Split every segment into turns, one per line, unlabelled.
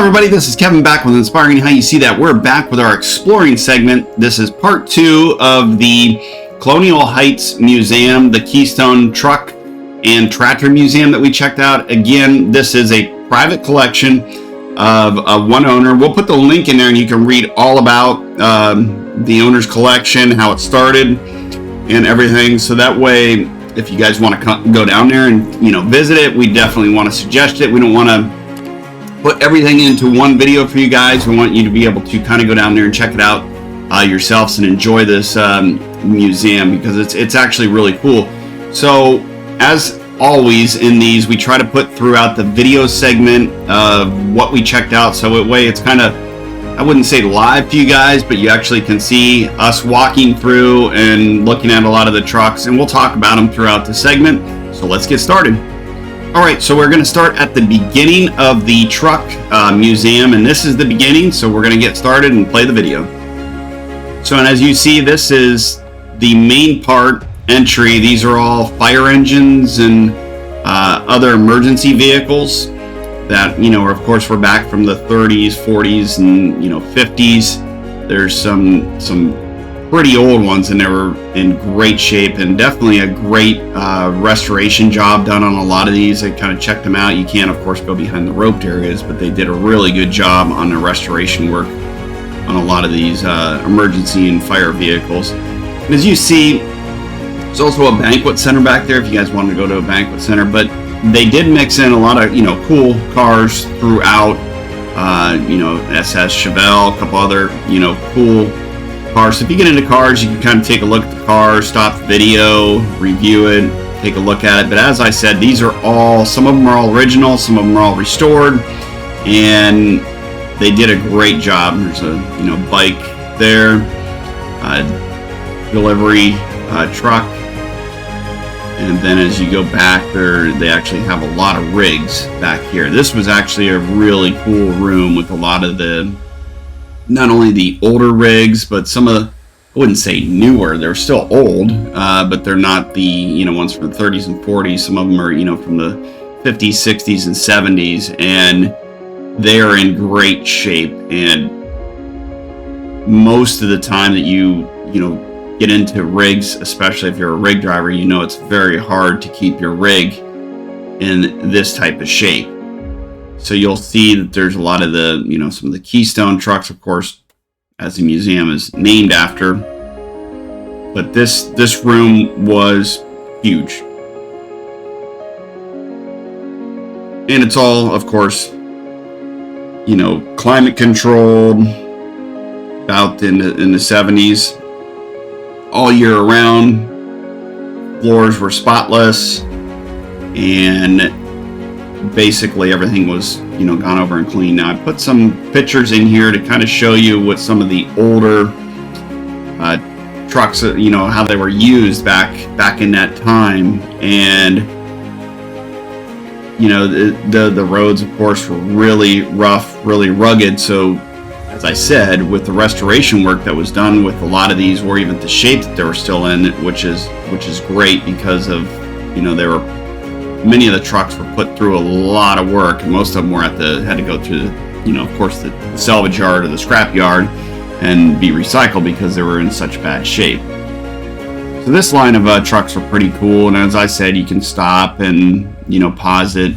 everybody, this is Kevin back with Inspiring How You See That. We're back with our exploring segment. This is part 2 of the Colonial Heights Museum, the Keystone Truck and Tractor Museum that we checked out. Again, this is a private collection of one owner. We'll put the link in there and you can read all about the owner's collection, how it started and everything. So that way, if you guys want to go down there and visit it, we definitely want to suggest it. We don't want to put everything into one video for you guys. We want you to be able to kind of go down there and check it out yourselves and enjoy this museum, because it's actually really cool. So as always in these, we try to put throughout the video segment of what we checked out, so that way it's kind of, I wouldn't say live to you guys, but you actually can see us walking through and looking at a lot of the trucks, and we'll talk about them throughout the segment. So let's get started. Alright, so we're going to start at the beginning of the truck museum, and this is the beginning, so we're going to get started and play the video. So, and as you see, this is the main part entry. These are all fire engines and other emergency vehicles that, are, of course, we're back from the 30s, 40s, and 50s. There's some pretty old ones, and they were in great shape, and definitely a great restoration job done on a lot of these. I kind of checked them out. You can't, of course, go behind the roped areas, but they did a really good job on the restoration work on a lot of these emergency and fire vehicles. And as you see, there's also a banquet center back there if you guys wanted to go to a banquet center, but they did mix in a lot of cool cars throughout. SS Chevelle, a couple other cool cars. So if you get into cars, you can kind of take a look at the car, stop the video, review it, take a look at it. But as I said, these are all, some of them are all original, some of them are all restored, and they did a great job. There's a bike there, delivery truck, and then as you go back there, they actually have a lot of rigs back here. This was actually a really cool room with a lot of the, not only the older rigs, but some of the, I wouldn't say newer, they're still old, but they're not the ones from the 30s and 40s. Some of them are from the 50s, 60s, and 70s, and they are in great shape. And most of the time that you get into rigs, especially if you're a rig driver, it's very hard to keep your rig in this type of shape. So you'll see that there's a lot of the, some of the Keystone trucks, of course, as the museum is named after. But this room was huge. And it's all, of course, climate controlled, out in the 70s, all year round. Floors were spotless, and basically everything was gone over and cleaned. Now I put some pictures in here to kind of show you what some of the older trucks, how they were used back in that time. And the roads, of course, were really rough, really rugged. So as I said, with the restoration work that was done with a lot of these, or even the shape that they were still in, which is great, because of they were, many of the trucks were put through a lot of work, and most of them were had to go through of course, the salvage yard or the scrap yard and be recycled because they were in such bad shape. So this line of trucks are pretty cool, and as I said, you can stop and pause it.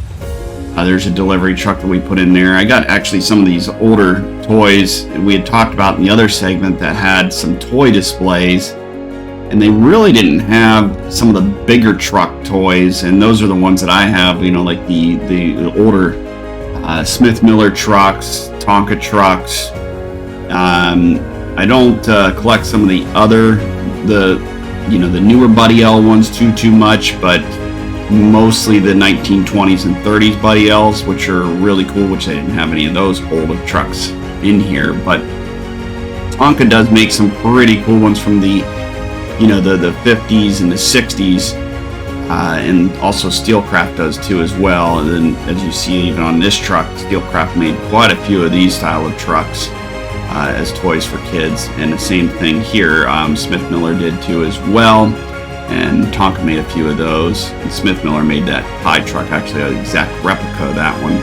There's a delivery truck that we put in there. I got actually some of these older toys we had talked about in the other segment that had some toy displays, and they really didn't have some of the bigger truck toys, and those are the ones that I have, like the older Smith Miller trucks, Tonka trucks. I don't collect some of the other, the newer Buddy L ones too much, but mostly the 1920s and 30s Buddy L's, which are really cool, which they didn't have any of those older trucks in here. But Tonka does make some pretty cool ones from the the 50s and the 60s, and also Steelcraft does too as well. And then as you see, even on this truck, Steelcraft made quite a few of these style of trucks as toys for kids, and the same thing here. Smith Miller did too as well, and Tonka made a few of those. And Smith Miller made that pie truck, actually an exact replica of that one.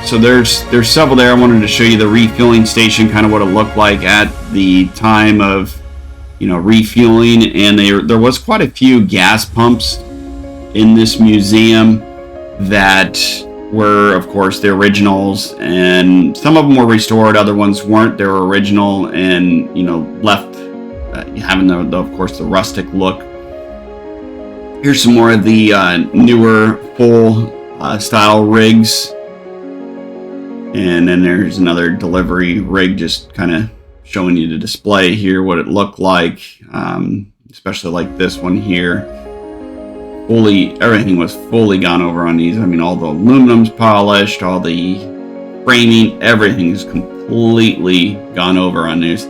So there's several there. I wanted to show you the refueling station, kind of what it looked like at the time of, refueling. And there was quite a few gas pumps in this museum that were, of course, the originals, and some of them were restored, other ones weren't. They were original and left having the of course the rustic look. Here's some more of the newer full style rigs, and then there's another delivery rig, just kind of showing you the display here, what it looked like, especially like this one here. Everything was fully gone over on these. I mean, all the aluminum's polished, all the framing, everything is completely gone over on these.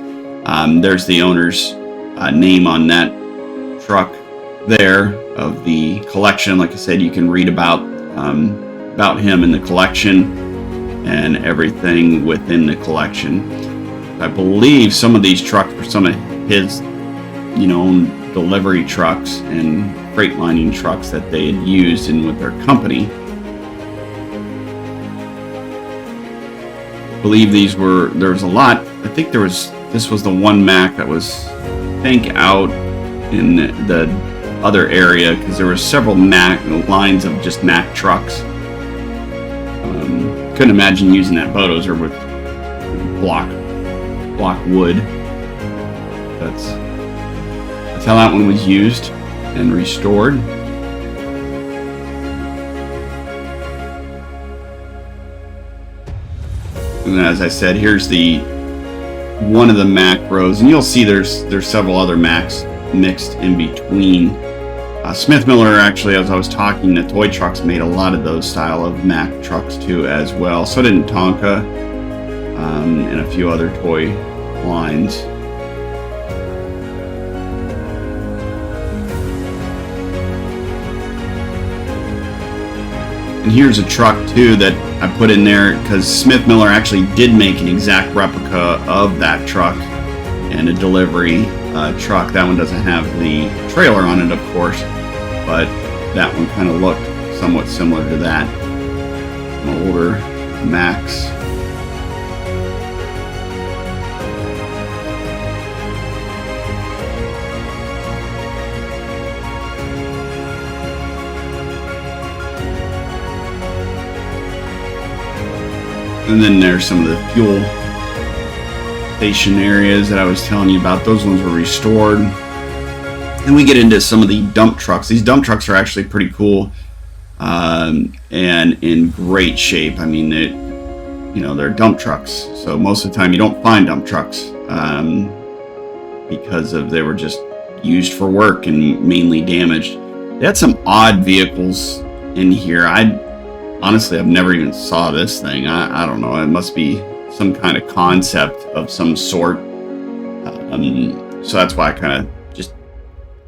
There's the owner's name on that truck there of the collection. Like I said, you can read about him in the collection and everything within the collection. I believe some of these trucks were some of his, own delivery trucks and freight lining trucks that they had used in with their company. I believe there was a lot. I think this was the one Mack that was, I think, out in the other area, because there were several Mack lines of just Mack trucks. Couldn't imagine using that bulldozer with block wood. That's how that one was used and restored. And as I said, here's one of the Mack rows, and you'll see there's several other Macks mixed in between. Smith Miller, actually, as I was talking, the toy trucks made a lot of those style of Mack trucks too as well. So did Tonka and a few other toy lines. And here's a truck too that I put in there because Smith Miller actually did make an exact replica of that truck and a delivery truck. That one doesn't have the trailer on it, of course, but that one kind of looked somewhat similar to that. An older Macks. And then there's some of the fuel station areas that I was telling you about. Those ones were restored. And we get into some of the dump trucks. These dump trucks are actually pretty cool and in great shape. I mean, they're dump trucks. So most of the time you don't find dump trucks because they were just used for work and mainly damaged. They had some odd vehicles in here. Honestly, I've never even saw this thing. I don't know. It must be some kind of concept of some sort. So that's why I kind of just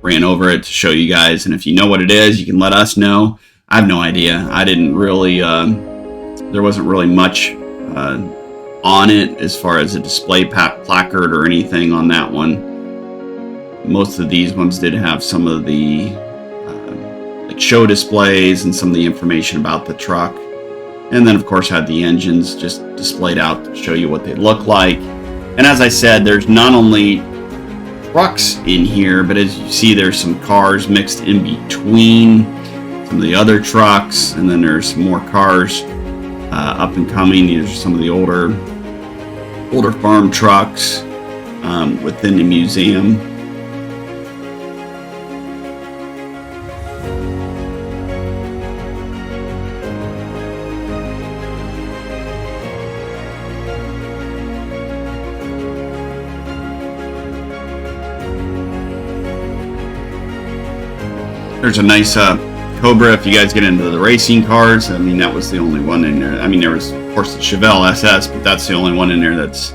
ran over it to show you guys. And if you know what it is, you can let us know. I have no idea. I didn't really, there wasn't really much on it as far as a display placard or anything on that one. Most of these ones did have some of the show displays and some of the information about the truck, and then of course had the engines just displayed out to show you what they look like. And as I said, there's not only trucks in here, but as you see, there's some cars mixed in between some of the other trucks, and then there's more cars up and coming. These are some of the older farm trucks within the museum. There's a nice Cobra if you guys get into the racing cars. I mean, that was the only one in there. I mean, there was, of course, the Chevelle SS, but that's the only one in there that's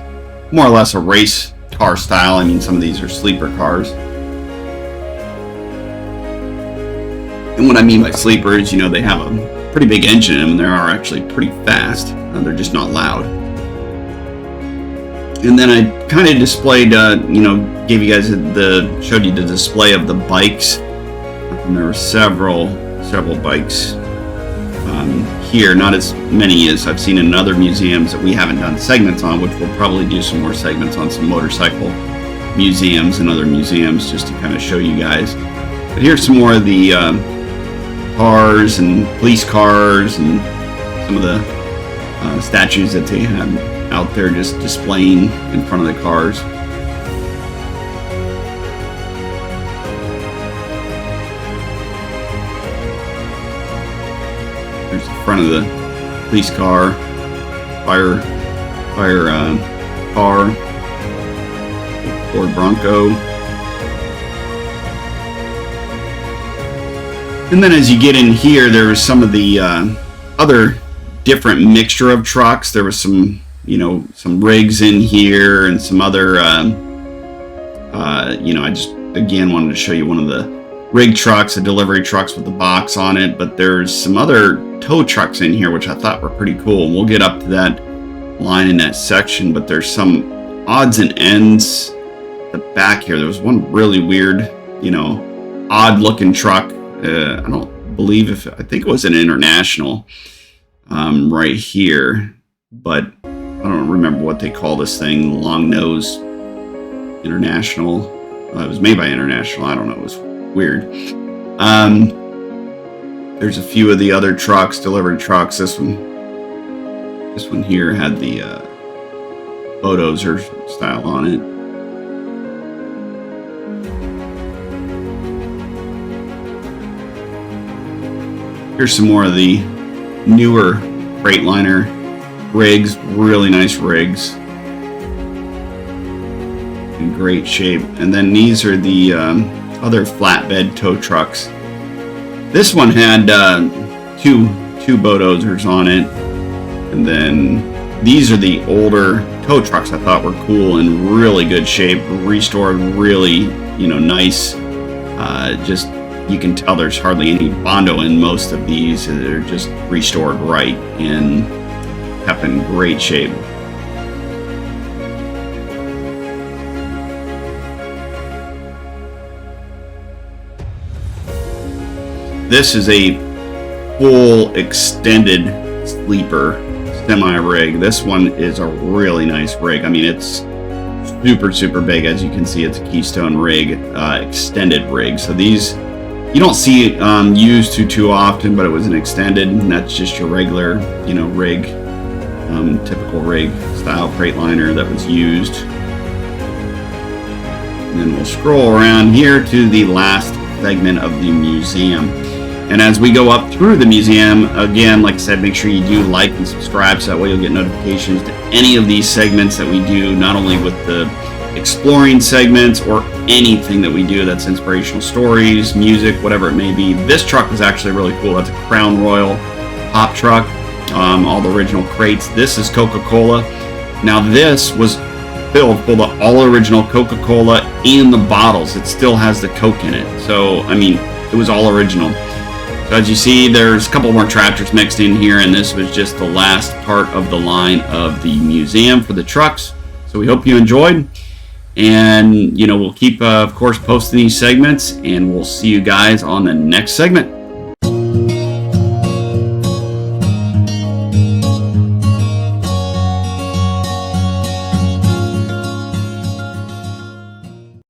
more or less a race car style. I mean, some of these are sleeper cars. And what I mean by sleepers, they have a pretty big engine in them, and they are actually pretty fast. They're just not loud. And then I kind of displayed, gave you guys showed you the display of the bikes. And there were several bikes here, not as many as I've seen in other museums that we haven't done segments on, which we'll probably do some more segments on some motorcycle museums and other museums just to kind of show you guys. But here's some more of the cars and police cars and some of the statues that they had out there just displaying in front of the cars. There's the front of the police car, fire car, Ford Bronco. And then as you get in here, there was some of the other different mixture of trucks. There was some, some rigs in here and some other, I just, again, wanted to show you one of the rig trucks, the delivery trucks with the box on it. But there's some other tow trucks in here, which I thought were pretty cool. And we'll get up to that line in that section. But there's some odds and ends at the back here. There was one really weird, odd looking truck. I think it was an International right here, but I don't remember what they call this thing. Long nose International. It was made by International. I don't know. It was weird. There's a few of the other trucks, delivery trucks. This one here had the bulldozer style on it. Here's some more of the newer Freightliner rigs, really nice rigs, in great shape. And then these are the other flatbed tow trucks. This one had two bulldozers on it, and then these are the older tow trucks I thought were cool in really good shape, restored really, nice. Just you can tell there's hardly any Bondo in most of these. They're just restored right and kept in great shape. This is a full extended sleeper semi rig. This one is a really nice rig. I mean, it's super big. As you can see, it's a Keystone rig, extended rig. So these you don't see it used too often, but it was an extended, and that's just your regular, rig, typical rig style Freightliner that was used. And then we'll scroll around here to the last segment of the museum. And as we go up through the museum, again, like I said, make sure you do like and subscribe so that way you'll get notifications to any of these segments that we do, not only with the exploring segments or anything that we do that's inspirational stories, music, whatever it may be. This truck is actually really cool. That's a Crown Royal pop truck, all the original crates. This is Coca-Cola. Now this was filled full of all original Coca-Cola in the bottles. It still has the Coke in it. So, I mean, it was all original. So as you see, there's a couple more tractors mixed in here, and this was just the last part of the line of the museum for the trucks. So we hope you enjoyed. And, we'll keep, of course, posting these segments, and we'll see you guys on the next segment.